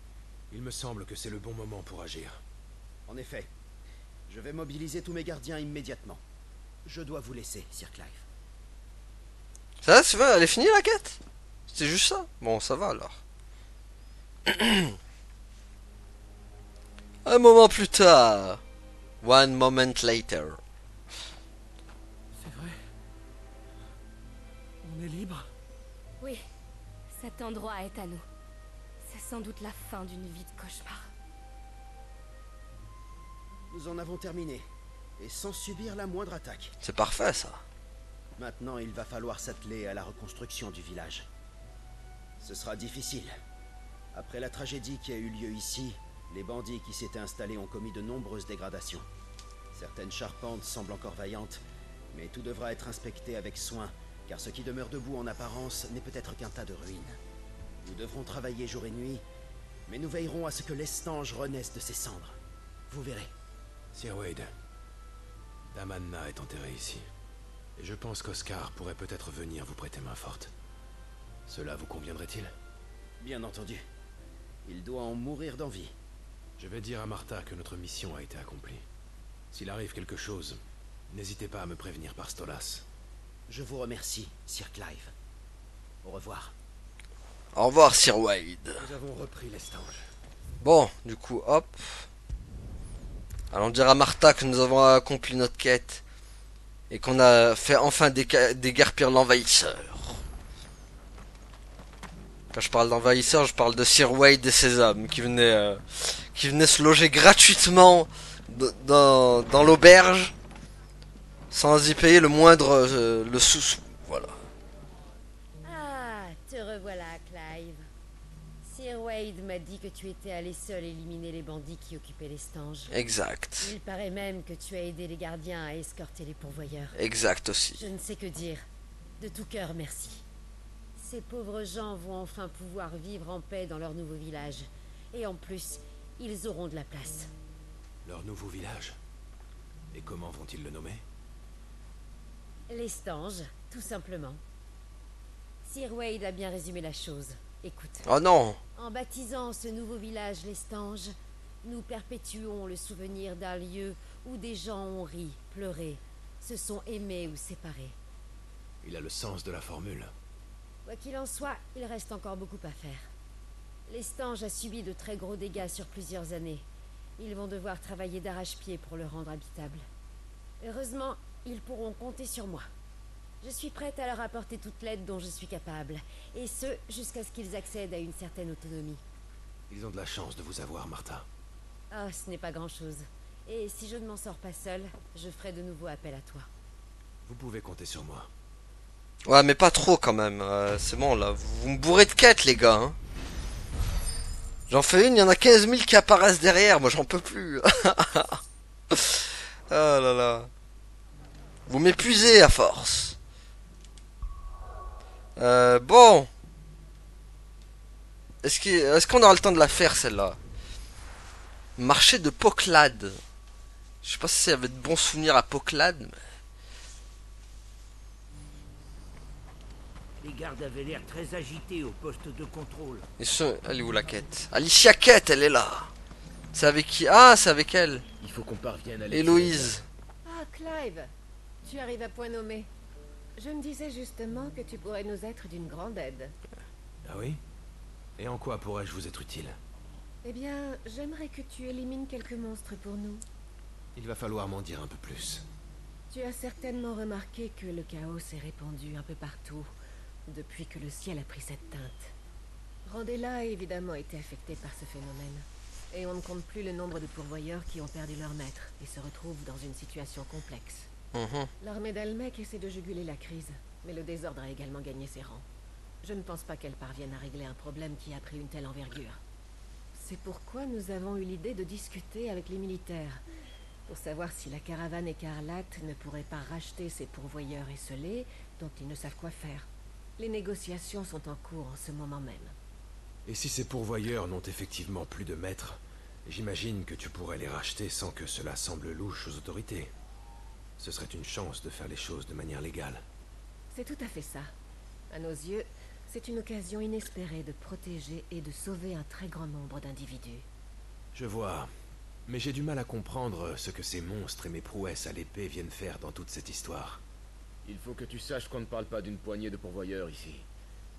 Il me semble que c'est le bon moment pour agir. En effet, je vais mobiliser tous mes gardiens immédiatement. Je dois vous laisser, Sir Clive. Ça, c'est vrai, elle est finie la quête? C'est juste ça? Bon, ça va alors. Un moment plus tard. One moment later. C'est vrai? On est libre? Oui, cet endroit est à nous. C'est sans doute la fin d'une vie de cauchemar. Nous en avons terminé, et sans subir la moindre attaque. C'est parfait ça. Maintenant, il va falloir s'atteler à la reconstruction du village. Ce sera difficile. Après la tragédie qui a eu lieu ici, les bandits qui s'étaient installés ont commis de nombreuses dégradations. Certaines charpentes semblent encore vaillantes, mais tout devra être inspecté avec soin, car ce qui demeure debout en apparence n'est peut-être qu'un tas de ruines. Nous devrons travailler jour et nuit, mais nous veillerons à ce que l'Estange renaisse de ses cendres. Vous verrez. Sir Wade, Damanna est enterré ici. Et je pense qu'Oscar pourrait peut-être venir vous prêter main forte. Cela vous conviendrait-il? Bien entendu. Il doit en mourir d'envie. Je vais dire à Martha que notre mission a été accomplie. S'il arrive quelque chose, n'hésitez pas à me prévenir par Stolas. Je vous remercie, Sir Clive. Au revoir. Au revoir, Sir Wade. Nous avons repris l'Estange. Bon, du coup, hop. Allons dire à Martha que nous avons accompli notre quête. Et qu'on a fait enfin déguerpir l'envahisseur. Quand je parle d'envahisseur, je parle de Sir Wade et ses hommes qui venaient se loger gratuitement dans l'auberge sans y payer le moindre le sous-sous. Voilà. Ah, te revoilà, Clive. Sir Wade m'a dit que tu étais allé seul éliminer les bandits qui occupaient l'Estange. Exact. Il paraît même que tu as aidé les gardiens à escorter les pourvoyeurs. Exact aussi. Je ne sais que dire. De tout cœur, merci. Ces pauvres gens vont enfin pouvoir vivre en paix dans leur nouveau village. Et en plus, ils auront de la place. Leur nouveau village? Et comment vont-ils le nommer? L'Estange, tout simplement. Sir Wade a bien résumé la chose. Écoute. Oh non! En baptisant ce nouveau village l'Estange, nous perpétuons le souvenir d'un lieu où des gens ont ri, pleuré, se sont aimés ou séparés. Il a le sens de la formule. Quoi qu'il en soit, il reste encore beaucoup à faire. L'Estange a subi de très gros dégâts sur plusieurs années. Ils vont devoir travailler d'arrache-pied pour le rendre habitable. Heureusement, ils pourront compter sur moi. Je suis prête à leur apporter toute l'aide dont je suis capable, et ce, jusqu'à ce qu'ils accèdent à une certaine autonomie. Ils ont de la chance de vous avoir, Martha. Ah, ce n'est pas grand-chose. Et si je ne m'en sors pas seule, je ferai de nouveau appel à toi. Vous pouvez compter sur moi. Ouais, mais pas trop quand même. C'est bon là. Vous me bourrez de quêtes, les gars. Hein. J'en fais une, il y en a 15 000 qui apparaissent derrière. Moi, j'en peux plus. Oh là là. Vous m'épuisez à force. Bon. Est-ce qu'on aura le temps de la faire, celle-là? Marché de Poclade. Je sais pas si ça avait de bons souvenirs à Poclade, mais... Les gardes avaient l'air très agités au poste de contrôle. Elle est où la quête? Alicia Quête, elle est là. C'est avec qui? Ah, c'est avec elle. Il faut qu'on parvienne à Héloïse. Ah, Clive, tu arrives à point nommé. Je me disais justement que tu pourrais nous être d'une grande aide. Ah oui? Et en quoi pourrais-je vous être utile? Eh bien, j'aimerais que tu élimines quelques monstres pour nous. Il va falloir m'en dire un peu plus. Tu as certainement remarqué que le chaos s'est répandu un peu partout depuis que le ciel a pris cette teinte. Randella a évidemment été affectée par ce phénomène. Et on ne compte plus le nombre de pourvoyeurs qui ont perdu leur maître et se retrouvent dans une situation complexe. L'armée d'Almec essaie de juguler la crise, mais le désordre a également gagné ses rangs. Je ne pense pas qu'elle parvienne à régler un problème qui a pris une telle envergure. C'est pourquoi nous avons eu l'idée de discuter avec les militaires, pour savoir si la caravane écarlate ne pourrait pas racheter ces pourvoyeurs esselés dont ils ne savent quoi faire. Les négociations sont en cours en ce moment même. Et si ces pourvoyeurs n'ont effectivement plus de maître, j'imagine que tu pourrais les racheter sans que cela semble louche aux autorités. Ce serait une chance de faire les choses de manière légale. C'est tout à fait ça. À nos yeux, c'est une occasion inespérée de protéger et de sauver un très grand nombre d'individus. Je vois. Mais j'ai du mal à comprendre ce que ces monstres et mes prouesses à l'épée viennent faire dans toute cette histoire. Il faut que tu saches qu'on ne parle pas d'une poignée de pourvoyeurs ici.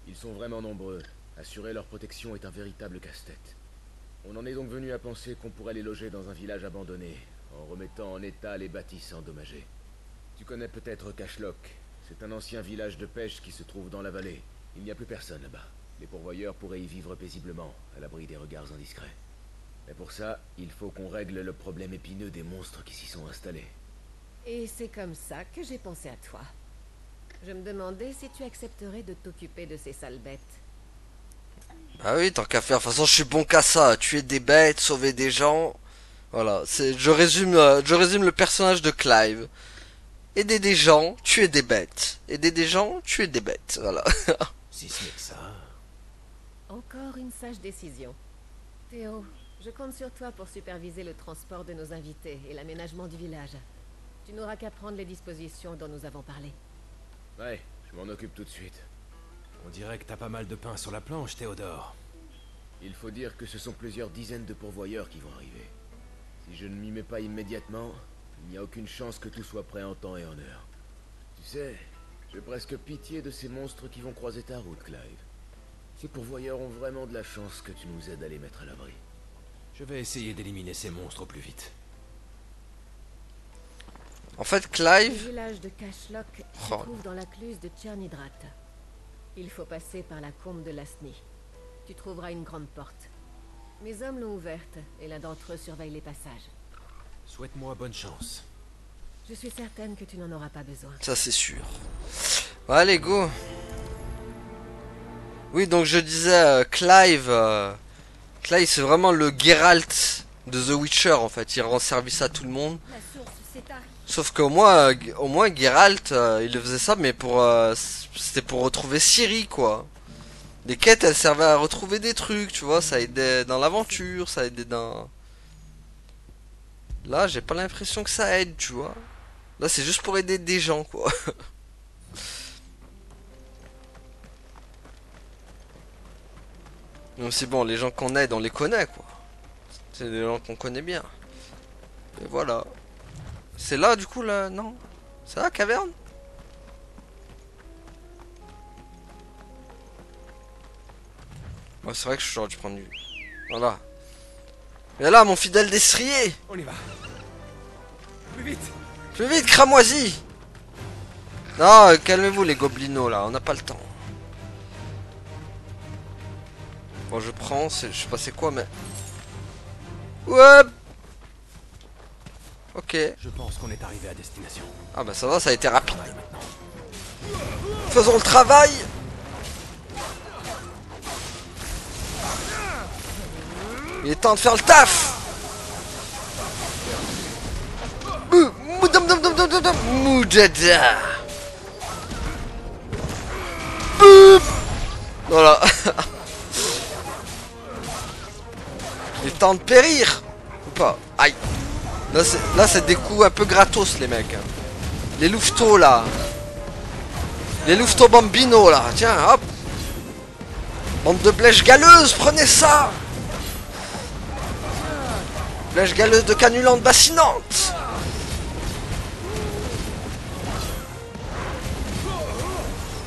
Ils sont vraiment nombreux. Assurer leur protection est un véritable casse-tête. On en est donc venu à penser qu'on pourrait les loger dans un village abandonné, en remettant en état les bâtisses endommagées. Tu connais peut-être Cashlock. C'est un ancien village de pêche qui se trouve dans la vallée. Il n'y a plus personne là-bas. Les pourvoyeurs pourraient y vivre paisiblement, à l'abri des regards indiscrets. Mais pour ça, il faut qu'on règle le problème épineux des monstres qui s'y sont installés. Et c'est comme ça que j'ai pensé à toi. Je me demandais si tu accepterais de t'occuper de ces sales bêtes. Ah oui, tant qu'à faire. De toute façon, je suis bon qu'à ça. Tuer des bêtes, sauver des gens. Voilà, je résume le personnage de Clive. Aider des gens, tuer des bêtes. Aider des gens, tuer des bêtes. Voilà. Si ce n'est que ça... Encore une sage décision. Théo, je compte sur toi pour superviser le transport de nos invités et l'aménagement du village. Tu n'auras qu'à prendre les dispositions dont nous avons parlé. Ouais, je m'en occupe tout de suite. On dirait que t'as pas mal de pain sur la planche, Théodore. Il faut dire que ce sont plusieurs dizaines de pourvoyeurs qui vont arriver. Si je ne m'y mets pas immédiatement, il n'y a aucune chance que tout soit prêt en temps et en heure. Tu sais, j'ai presque pitié de ces monstres qui vont croiser ta route, Clive. Ces pourvoyeurs ont vraiment de la chance que tu nous aides à les mettre à l'abri. Je vais essayer d'éliminer ces monstres au plus vite. En fait, Clive... Le village de Cashlock se trouve dans l'écluse de Tchernidrat. Il faut passer par la combe de Lasny. Tu trouveras une grande porte. Mes hommes l'ont ouverte, et l'un d'entre eux surveille les passages. Souhaite-moi bonne chance. Je suis certaine que tu n'en auras pas besoin. Ça, c'est sûr. Bon, allez, go. Oui, donc je disais, Clive... Clive, c'est vraiment le Geralt de The Witcher, en fait. Il rend service à tout le monde. Sauf qu'au moins, Geralt, il le faisait ça, mais c'était pour retrouver Ciri, quoi. Les quêtes, elles servaient à retrouver des trucs, tu vois. Ça aidait dans l'aventure, ça aidait dans... Là, j'ai pas l'impression que ça aide, tu vois. Là, c'est juste pour aider des gens, quoi. Donc c'est bon, les gens qu'on aide, on les connaît, quoi. C'est des gens qu'on connaît bien. Et voilà. C'est là, du coup, là, non? C'est là, caverne? Ouais, c'est vrai que j'aurais dû prendre du... Voilà. Mais là, mon fidèle destrier! On y va. Plus vite! Plus vite, cramoisi! Non, calmez-vous, les gobelinos, là, on n'a pas le temps. Bon, je prends, je sais pas c'est quoi, mais... Ouais! Ok. Je pense qu'on est arrivé à destination. Ah bah ça va, ça a été rapide. Faisons le travail! Il est temps de faire le taf! Moudada! Voilà. Il est temps de périr! Ou pas? Aïe! Là c'est des coups un peu gratos, les mecs. Les louveteaux là. Les louveteaux bambino là. Tiens, hop! Bande de blèches galeuses, prenez ça! Flèche galeuse de canulante bassinante.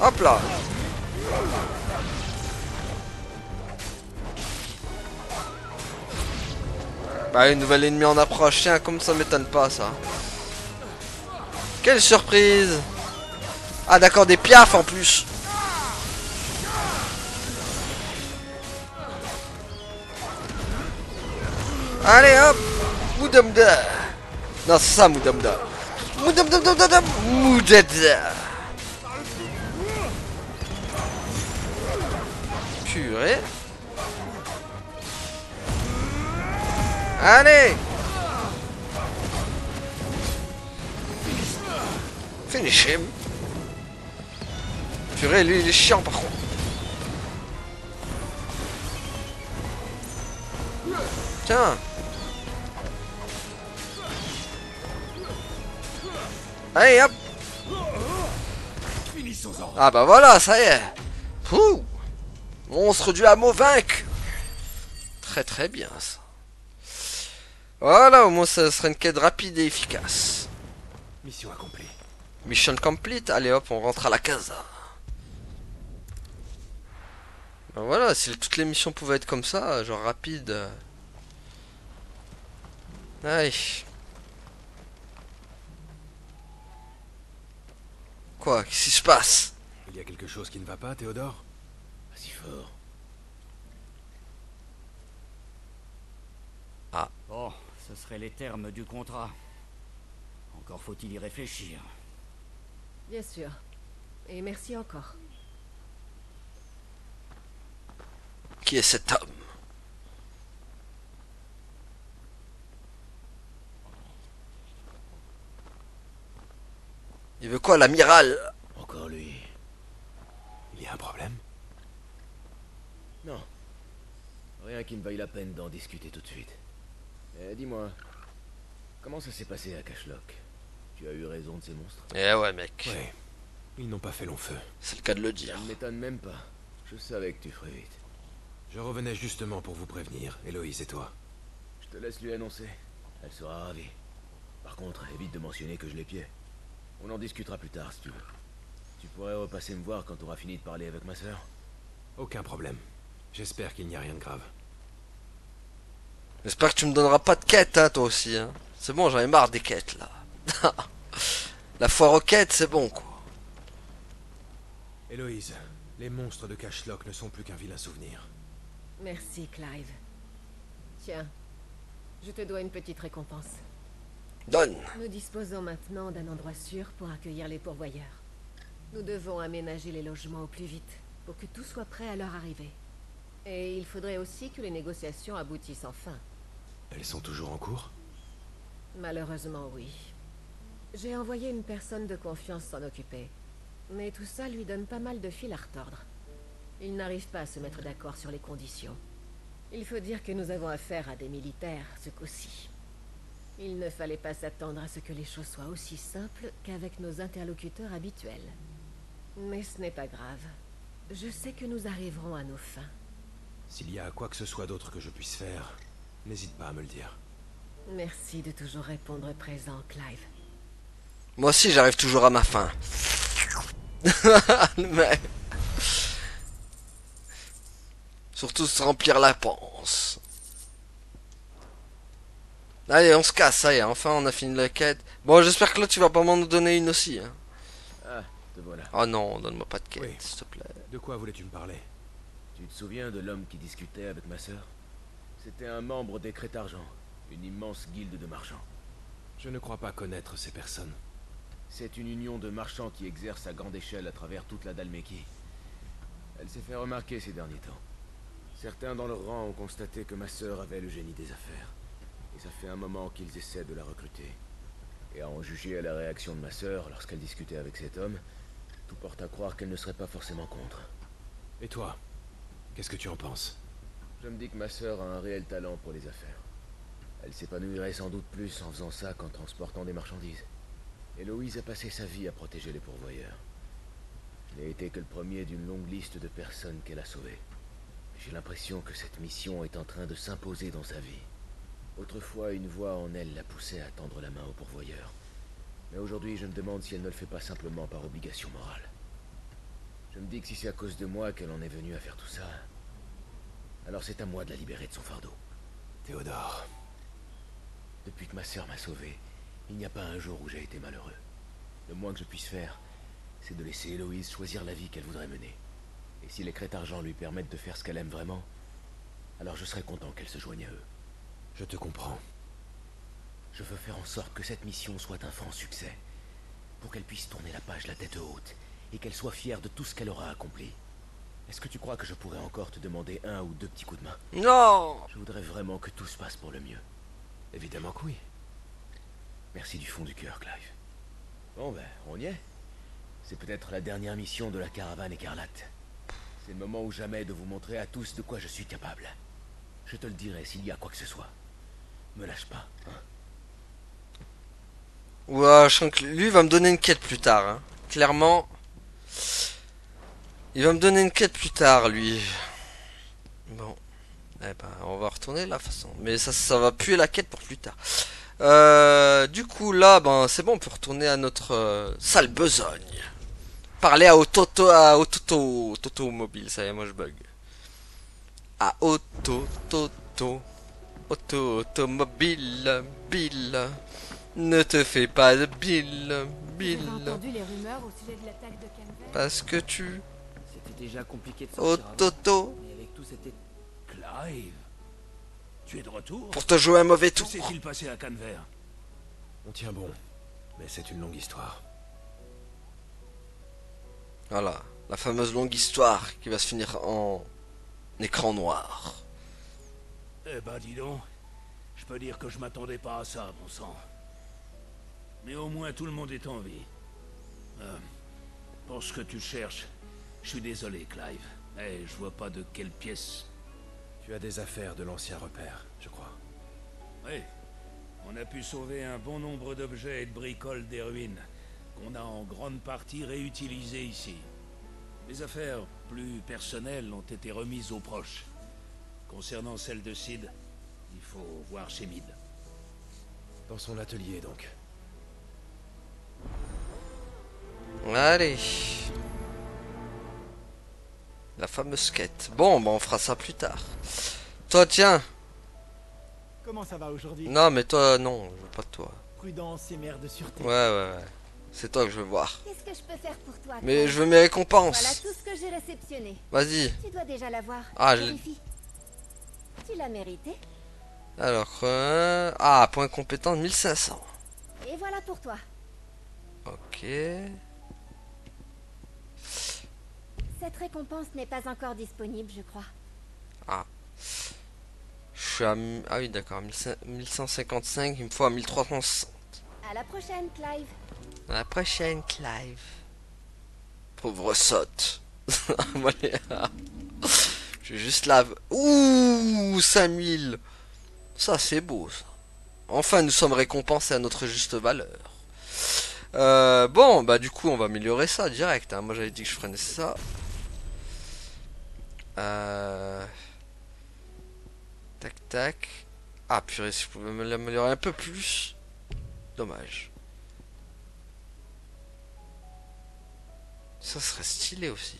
Hop là. Bah, une nouvelle ennemie en approche. Tiens, comme ça m'étonne pas, ça. Quelle surprise! Ah, d'accord, des piafs en plus. Allez, hop! Moudamda! Non, c'est ça, Moudamda. Moudamda! Moudamda! Purée. Allez! Finish him. Purée, lui, il est chiant par contre. Tiens. Allez, hop. Ah bah voilà, ça y est. Pouh. Monstre du hameau vaincu. Très très bien ça. Voilà, au moins ça sera une quête rapide et efficace. Mission accomplie. Mission complete. Allez hop, on rentre à la casa. Ben voilà, si toutes les missions pouvaient être comme ça, genre rapide. Allez. Quoi? Qu'est-ce qui se passe? Il y a quelque chose qui ne va pas, Théodore? Pas si fort. Ah. Bon, ce seraient les termes du contrat. Encore faut-il y réfléchir. Bien sûr. Et merci encore. Qui est cet homme? Il veut quoi, l'amiral? Encore lui. Il y a un problème? Non. Rien qui ne vaille la peine d'en discuter tout de suite. Dis-moi, comment ça s'est passé à Cashlock? Tu as eu raison de ces monstres? Eh ouais, mec. Ouais. Ils n'ont pas fait long feu. C'est le cas de le dire. Ça ne m'étonne même pas. Je savais que tu ferais vite. Je revenais justement pour vous prévenir, Héloïse et toi. Je te laisse lui annoncer. Elle sera ravie. Par contre, évite de mentionner que je l'épiais. On en discutera plus tard si tu veux. Tu pourrais repasser me voir quand tu auras fini de parler avec ma sœur? Aucun problème. J'espère qu'il n'y a rien de grave. J'espère que tu me donneras pas de quête, hein, toi aussi. Hein. C'est bon, j'en ai marre des quêtes, là. La foire aux quêtes, c'est bon, quoi. Héloïse, les monstres de Cashlock ne sont plus qu'un vilain souvenir. Merci, Clive. Tiens, je te dois une petite récompense. Donne. Nous disposons maintenant d'un endroit sûr pour accueillir les pourvoyeurs. Nous devons aménager les logements au plus vite, pour que tout soit prêt à leur arrivée. Et il faudrait aussi que les négociations aboutissent enfin. Elles sont toujours en cours? Malheureusement, oui. J'ai envoyé une personne de confiance s'en occuper. Mais tout ça lui donne pas mal de fil à retordre. Il n'arrive pas à se mettre d'accord sur les conditions. Il faut dire que nous avons affaire à des militaires, ce coup-ci. Il ne fallait pas s'attendre à ce que les choses soient aussi simples qu'avec nos interlocuteurs habituels. Mais ce n'est pas grave. Je sais que nous arriverons à nos fins. S'il y a quoi que ce soit d'autre que je puisse faire, n'hésite pas à me le dire. Merci de toujours répondre présent, Clive. Moi aussi, j'arrive toujours à ma fin. Mais... Surtout se remplir la panse. Allez, on se casse, ça y est, enfin on a fini la quête. Bon, j'espère que là tu vas pas m'en donner une aussi. Hein. Ah, te voilà. Oh non, donne-moi pas de quête, Oui. s'il te plaît. De quoi voulais-tu me parler? Tu te souviens de l'homme qui discutait avec ma sœur? C'était un membre des Crêtes Argent, une immense guilde de marchands. Je ne crois pas connaître ces personnes. C'est une union de marchands qui exerce à grande échelle à travers toute la Dalmékie. Elle s'est fait remarquer ces derniers temps. Certains dans leur rang ont constaté que ma sœur avait le génie des affaires. Et ça fait un moment qu'ils essaient de la recruter. Et à en juger à la réaction de ma sœur lorsqu'elle discutait avec cet homme, tout porte à croire qu'elle ne serait pas forcément contre. Et toi? Qu'est-ce que tu en penses? Je me dis que ma sœur a un réel talent pour les affaires. Elle s'épanouirait sans doute plus en faisant ça qu'en transportant des marchandises. Héloïse a passé sa vie à protéger les pourvoyeurs. Je n'ai été que le premier d'une longue liste de personnes qu'elle a sauvées. J'ai l'impression que cette mission est en train de s'imposer dans sa vie. Autrefois, une voix en elle la poussait à tendre la main aux pourvoyeurs. Mais aujourd'hui, je me demande si elle ne le fait pas simplement par obligation morale. Je me dis que si c'est à cause de moi qu'elle en est venue à faire tout ça, alors c'est à moi de la libérer de son fardeau. Théodore, Depuis que ma sœur m'a sauvé, il n'y a pas un jour où j'ai été malheureux. Le moins que je puisse faire, c'est de laisser Héloïse choisir la vie qu'elle voudrait mener. Et si les Crête-Argent lui permettent de faire ce qu'elle aime vraiment, alors je serai content qu'elle se joigne à eux. Je te comprends. Je veux faire en sorte que cette mission soit un franc succès, pour qu'elle puisse tourner la page la tête haute, et qu'elle soit fière de tout ce qu'elle aura accompli. Est-ce que tu crois que je pourrais encore te demander un ou deux petits coups de main? Non! Je voudrais vraiment que tout se passe pour le mieux. Évidemment que oui. Merci du fond du cœur, Clive. Bon ben, on y est. C'est peut-être la dernière mission de la caravane écarlate. C'est le moment ou jamais de vous montrer à tous de quoi je suis capable. Je te le dirai s'il y a quoi que ce soit. Me lâche pas, hein. Ouais, je sens que lui va me donner une quête plus tard, hein. Clairement. Il va me donner une quête plus tard, lui. Bon. Eh ben, on va retourner là, de toute façon. Mais ça va puer la quête pour plus tard. Du coup, là, ben, c'est bon, on peut retourner à notre sale besogne. Parler à Toto mobile, ça y est, moi je bug. À automobile, Bill. Ne te fais pas de Bill. J'ai entendu les rumeurs au sujet de l'attaque de Canver. Parce que tu... C'était déjà compliqué de sortir avant, Toto. mais avec tout c'était... Clive, tu es de retour? Pour te jouer un mauvais Que tour. s'est-il passé à Canver? On tient bon, mais c'est une longue histoire. Voilà, la fameuse longue histoire qui va se finir en écran noir. Eh ben dis donc, je peux dire que je m'attendais pas à ça, bon sang. Mais au moins tout le monde est en vie. Pour ce que tu cherches, je suis désolé, Clive. Mais je vois pas de quelle pièce. Tu as des affaires de l'ancien repère, je crois. Oui, on a pu sauver un bon nombre d'objets et de bricoles des ruines, qu'on a en grande partie réutilisés ici. Les affaires plus personnelles ont été remises aux proches. Concernant celle de Sid, il faut voir chez Mid. Dans son atelier, donc. Allez. La fameuse quête. Bon, bah on fera ça plus tard. Toi, tiens. Comment ça va aujourd'hui? Non, mais toi, non, je veux pas de toi. Prudence et mère de sûreté. Ouais. C'est toi que je veux voir. Qu'est-ce que je peux faire pour toi? Mais Clive? je veux mes récompenses. Voilà tout ce que j'ai réceptionné. Vas-y. Tu dois déjà l'avoir. Ah, Vérifie. Tu l'as mérité. Alors, point compétent 1500. Et voilà pour toi. Ok. Cette récompense n'est pas encore disponible, je crois. Ah. Je suis à... Ah oui, d'accord. 1155, il me faut à 1360. À la prochaine, Clive. À la prochaine, Clive. Pauvre sotte. Je vais juste là. Ouh, 5000. Ça, c'est beau, ça. Enfin, nous sommes récompensés à notre juste valeur. Bon, bah du coup, on va améliorer ça direct. Hein. Moi, j'avais dit que je ferais ça. Tac. Ah, purée, si je pouvais me l'améliorer un peu plus. Dommage. Ça serait stylé aussi.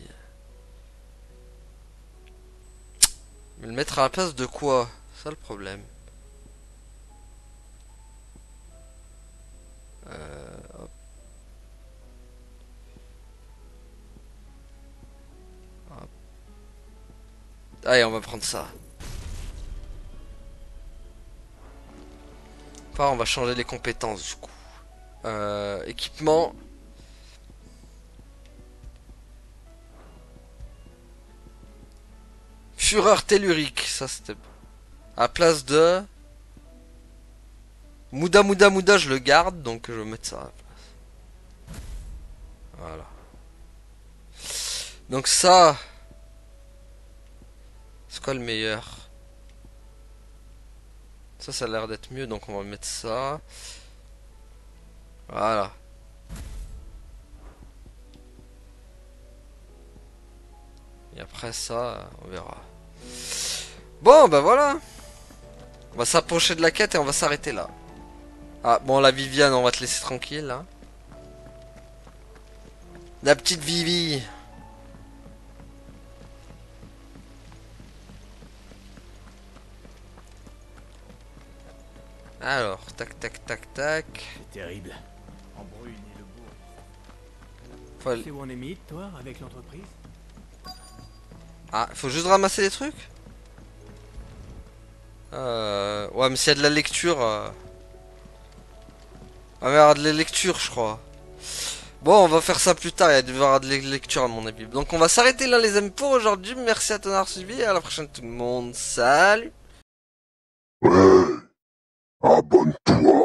Mais le mettre à la place de quoi? C'est ça le problème. Hop. Hop. Allez, on va prendre ça. Enfin, on va changer les compétences du coup. Équipement. Fureur tellurique, ça c'était à place de Mouda, je le garde, donc je vais mettre ça à la place. Voilà. Donc ça, c'est quoi le meilleur? Ça a l'air d'être mieux, donc on va mettre ça. Voilà. Et après ça, on verra. Bon, bah voilà. On va s'approcher de la quête et on va s'arrêter là. Ah, bon, la Viviane, on va te laisser tranquille, hein. La petite Vivi. Alors, tac, tac, tac, tac. C'est terrible. Embrune et le bourg. Faut... Tu sais où on est mis, toi, avec l'entreprise? Ah, faut juste ramasser les trucs. Ouais, mais s'il y a de la lecture... Ah merde, les lectures, je crois. Bon, on va faire ça plus tard, il y a devoir avoir de la lecture à mon avis. Donc on va s'arrêter là les amis pour aujourd'hui. Merci à ton avoir suivi et à la prochaine tout le monde. Salut. Ouais, abonne-toi.